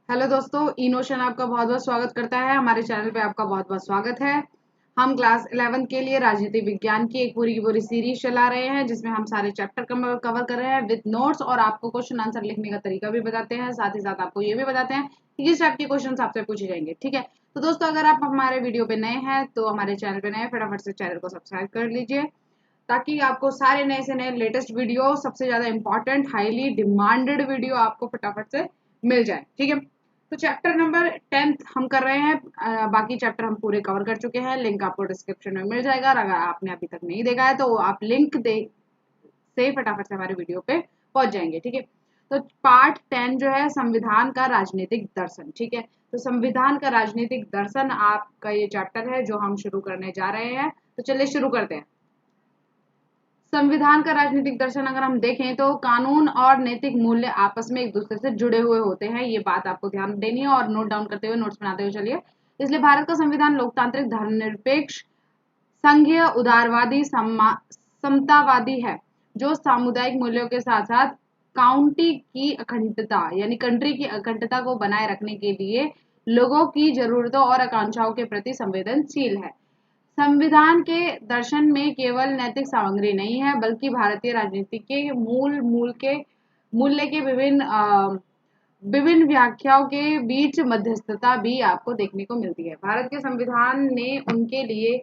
Hello दोस्तों, इनोशन आपका बहुत बहुत स्वागत करता है। हमारे चैनल पे आपका बहुत बहुत स्वागत है। हम क्लास 11 के लिए राजनीति विज्ञान की एक पूरी की पूरी सीरीज चला रहे हैं, जिसमें हम सारे चैप्टर कवर कर रहे हैं विद नोट्स, और आपको क्वेश्चन आंसर लिखने का तरीका भी बताते हैं। साथ ही साथ आपको ये भी बताते हैं कि किस टाइप के क्वेश्चन आपसे पूछे जाएंगे। ठीक है, तो दोस्तों अगर आप हमारे वीडियो पे नए हैं तो हमारे चैनल पे नए फटाफट से चैनल को सब्सक्राइब कर लीजिए, ताकि आपको सारे नए से नए लेटेस्ट वीडियो, सबसे ज्यादा इंपॉर्टेंट हाईली डिमांडेड वीडियो आपको फटाफट से मिल जाए। ठीक है, तो चैप्टर नंबर 10 हम कर रहे हैं। बाकी चैप्टर हम पूरे कवर कर चुके हैं। लिंक आपको डिस्क्रिप्शन में मिल जाएगा, और अगर आपने अभी तक नहीं देखा है तो आप लिंक दे से फटाफट से हमारे वीडियो पे पहुंच जाएंगे। ठीक है, तो पार्ट 10 जो है संविधान का राजनीतिक दर्शन। ठीक है, तो संविधान का राजनीतिक दर्शन आपका ये चैप्टर है जो हम शुरू करने जा रहे हैं। तो चलिए शुरू करते हैं। संविधान का राजनीतिक दर्शन अगर हम देखें तो कानून और नैतिक मूल्य आपस में एक दूसरे से जुड़े हुए होते हैं। ये बात आपको ध्यान देनी है और नोट डाउन करते हुए, नोट्स बनाते हुए चलिए। इसलिए भारत का संविधान लोकतांत्रिक, धर्मनिरपेक्ष, संघीय, उदारवादी, समतावादी है, जो सामुदायिक मूल्यों के साथ साथ काउंटी की अखंडता यानी कंट्री की अखंडता को बनाए रखने के लिए लोगों की जरूरतों और आकांक्षाओं के प्रति संवेदनशील है। संविधान के दर्शन में केवल नैतिक सामग्री नहीं है, बल्कि भारतीय राजनीति के मूल्य के विभिन्न व्याख्याओं के बीच मध्यस्थता भी आपको देखने को मिलती है। भारत के संविधान ने उनके लिए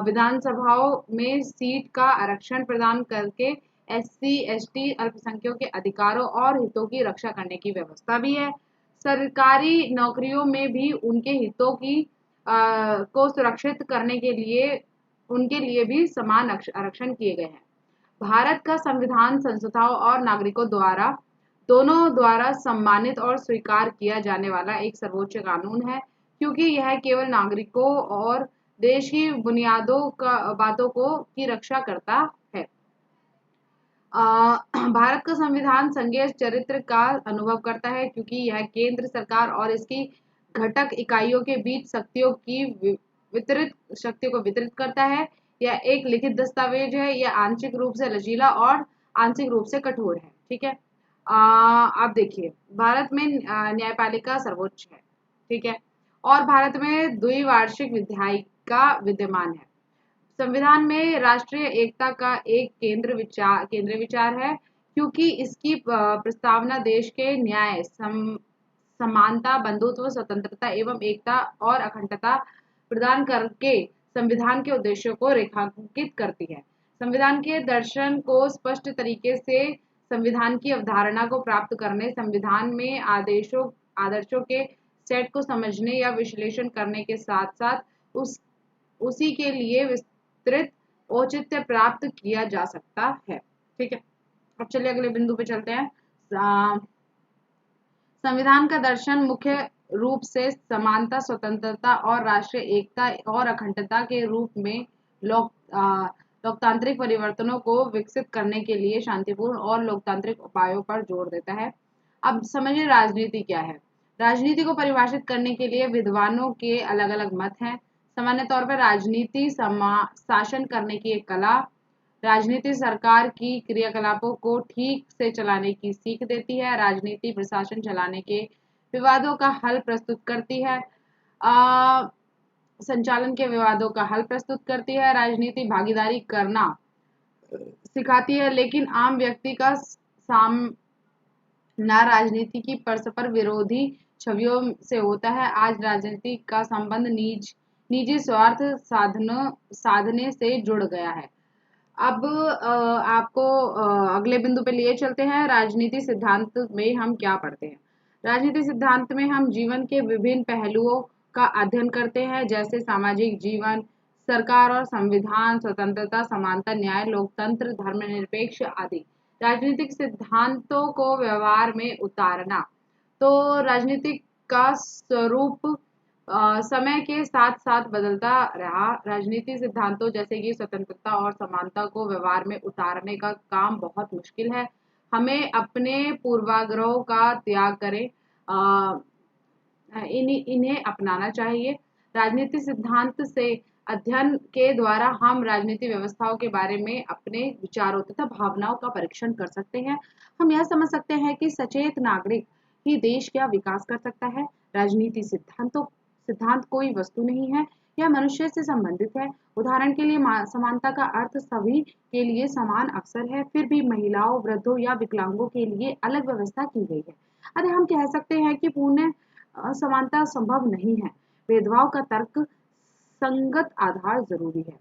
विधानसभाओं में सीट का आरक्षण प्रदान करके एससी, एसटी, अल्पसंख्यकों के अधिकारों और हितों की रक्षा करने की व्यवस्था भी है। सरकारी नौकरियों में भी उनके हितों की को सुरक्षित करने के लिए उनके लिए भी समान आरक्षण किए गए हैं। भारत का संविधान संस्थाओं और नागरिकों द्वारा दोनों द्वारा सम्मानित और स्वीकार किया जाने वाला एक सर्वोच्च कानून है, क्योंकि यह केवल नागरिकों और देश की बुनियादों का बातों को की रक्षा करता है। भारत का संविधान संघीय चरित्र का अनुभव करता है, क्योंकि यह केंद्र सरकार और इसकी घटक इकाइयों के बीच वितरित शक्तियों को वितरित करता है। यह एक लिखित दस्तावेज है। यह आंशिक रूप से लचीला और आंशिक रूप से कठोर है। ठीक है, आप देखिए, भारत में न्यायपालिका सर्वोच्च है। ठीक है, और भारत में द्विवार्षिक विधायिका विद्यमान है। संविधान में राष्ट्रीय एकता का एक केंद्रीय विचार है, क्योंकि इसकी प्रस्तावना देश के न्याय, समानता, बंधुत्व, स्वतंत्रता एवं एकता और अखंडता प्रदान करके संविधान के उद्देश्यों को रेखांकित करती है। संविधान के दर्शन को स्पष्ट तरीके से संविधान की अवधारणा को प्राप्त करने, संविधान में आदर्शों के सेट को समझने या विश्लेषण करने के साथ साथ उसी के लिए विस्तृत औचित्य प्राप्त किया जा सकता है। ठीक है, अब चलिए अगले बिंदु पे चलते हैं। संविधान का दर्शन मुख्य रूप से समानता, स्वतंत्रता और राष्ट्रीय एकता और अखंडता के रूप में लोकतांत्रिक परिवर्तनों को विकसित करने के लिए शांतिपूर्ण और लोकतांत्रिक उपायों पर जोर देता है। अब समझिए राजनीति क्या है। राजनीति को परिभाषित करने के लिए विद्वानों के अलग अलग मत हैं। सामान्य तौर पर राजनीति शासन करने की एक कला, राजनीति सरकार की क्रियाकलापों को ठीक से चलाने की सीख देती है। राजनीति प्रशासन चलाने के विवादों का हल प्रस्तुत करती है, संचालन के विवादों का हल प्रस्तुत करती है। राजनीति भागीदारी करना सिखाती है, लेकिन आम व्यक्ति का सामना राजनीति की परस्पर विरोधी छवियों से होता है। आज राजनीति का संबंध निजी स्वार्थ साधने से जुड़ गया है। अब आपको अगले बिंदु पे लिए चलते हैं। राजनीति सिद्धांत में हम क्या पढ़ते हैं। राजनीति सिद्धांत में हम जीवन के विभिन्न पहलुओं का अध्ययन करते हैं, जैसे सामाजिक जीवन, सरकार और संविधान, स्वतंत्रता, समानता, न्याय, लोकतंत्र, धर्मनिरपेक्ष आदि। राजनीतिक सिद्धांतों को व्यवहार में उतारना। तो राजनीतिक का स्वरूप समय के साथ साथ बदलता रहा। राजनीति सिद्धांतों जैसे कि स्वतंत्रता और समानता को व्यवहार में उतारने का काम बहुत मुश्किल है। हमें अपने पूर्वाग्रहों का त्याग करें, इन्हें अपनाना चाहिए। राजनीति सिद्धांत से अध्ययन के द्वारा हम राजनीति व्यवस्थाओं के बारे में अपने विचारों तथा भावनाओं का परीक्षण कर सकते हैं। हम यह समझ सकते हैं कि सचेत नागरिक ही देश का विकास कर सकता है। राजनीति सिद्धांत कोई वस्तु नहीं है, यह मनुष्य से संबंधित है। उदाहरण के लिए समानता का अर्थ सभी के लिए समान अवसर है, फिर भी महिलाओं, वृद्धों या विकलांगों के लिए अलग व्यवस्था की गई है। अतः हम कह सकते हैं कि पूर्ण समानता संभव नहीं है। भेदभाव का तर्क संगत आधार जरूरी है।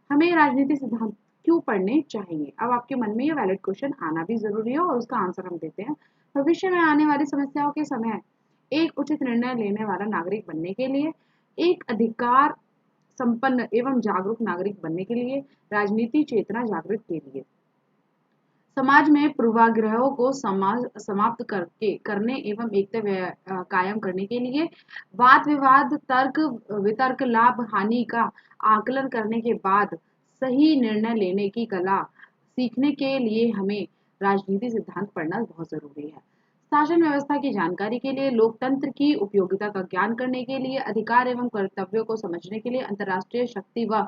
हमें राजनीति सिद्धांत क्यों पढ़ने चाहिए? अब आपके मन में ये वैलिड क्वेश्चन आना भी जरूरी है और उसका आंसर हम देते हैं। भविष्य में आने वाली समस्याओं के समय एक उचित निर्णय लेने वाला नागरिक बनने के लिए, एक अधिकार संपन्न एवं जागरूक नागरिक बनने के लिए, राजनीति चेतना जागृत के लिए, समाज में पूर्वाग्रहों को समाप्त करने एवं एकता कायम करने के लिए, वाद विवाद, तर्क वितर्क, लाभ हानि का आकलन करने के बाद सही निर्णय लेने की कला सीखने के लिए हमें राजनीति सिद्धांत पढ़ना बहुत जरूरी है। शासन व्यवस्था की जानकारी के लिए, लोकतंत्र की उपयोगिता का ज्ञान करने के लिए, अधिकार एवं कर्तव्यों को समझने के लिए, अंतर्राष्ट्रीय शक्ति व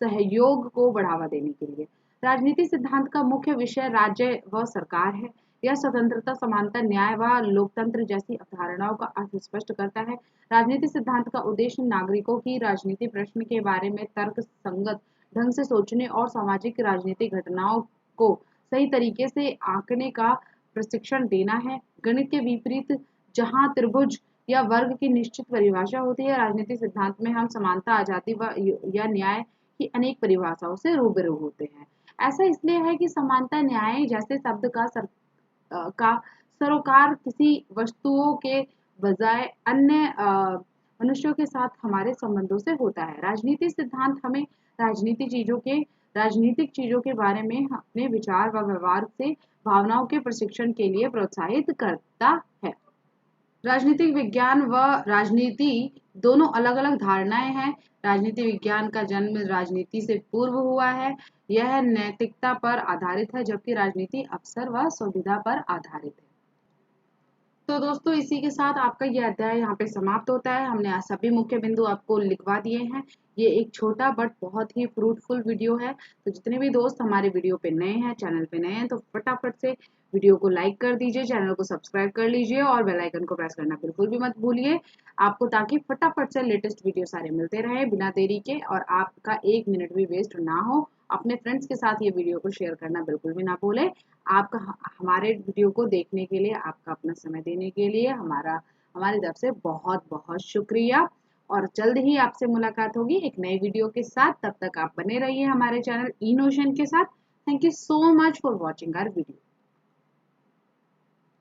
सहयोग को बढ़ावा देने के लिए। राजनीति सिद्धांत का मुख्य विषय राज्य व सरकार है। यह स्वतंत्रता, समानता, न्याय व लोकतंत्र जैसी अवधारणाओं का अर्थ स्पष्ट करता है। राजनीति सिद्धांत का उद्देश्य नागरिकों की राजनीति प्रश्न के बारे में तर्क संगत ढंग से सोचने और सामाजिक राजनीतिक घटनाओं को सही तरीके से आंकने का प्रशिक्षण देना है। गणित के विपरीत जहां त्रिभुज या वर्ग की निश्चित परिभाषा होती है, राजनीतिक सिद्धांत में हम समानता, आजादी व या न्याय की अनेक परिभाषाओं से रूबरू होते हैं। ऐसा इसलिए है कि समानता, न्याय जैसे शब्द का सरोकार किसी वस्तुओं के बजाय अन्य मनुष्यों के साथ हमारे संबंधों से होता है। राजनीतिक सिद्धांत हमें राजनीतिक चीजों के बारे में अपने विचार व व्यवहार से भावनाओं के प्रशिक्षण के लिए प्रोत्साहित करता है। राजनीतिक विज्ञान व राजनीति दोनों अलग अलग धारणाएं हैं। राजनीति विज्ञान का जन्म राजनीति से पूर्व हुआ है। यह नैतिकता पर आधारित है, जबकि राजनीति अवसर व सुविधा पर आधारित है। तो दोस्तों, इसी के साथ आपका यह अध्याय यहाँ पे समाप्त होता है। हमने आज सभी मुख्य बिंदु आपको लिखवा दिए हैं। ये एक छोटा बट बहुत ही फ्रूटफुल वीडियो है। तो जितने भी दोस्त हमारे वीडियो पे नए हैं, चैनल पे नए हैं, तो फटाफट से वीडियो को लाइक कर दीजिए, चैनल को सब्सक्राइब कर लीजिए और बेल आइकन को प्रेस करना बिल्कुल भी मत भूलिए आपको, ताकि फटाफट से लेटेस्ट वीडियो सारे मिलते रहे बिना देरी के और आपका 1 मिनट भी वेस्ट ना हो। अपने फ्रेंड्स के साथ ये वीडियो को शेयर करना बिल्कुल भी ना भूलें। आपका हमारे वीडियो को देखने के लिए, आपका अपना समय देने के लिए हमारी तरफ से बहुत बहुत शुक्रिया। और जल्द ही आपसे मुलाकात होगी एक नई वीडियो के साथ। तब तक आप बने रहिए हमारे चैनल इनोशन के साथ। Thank you so much for watching our video.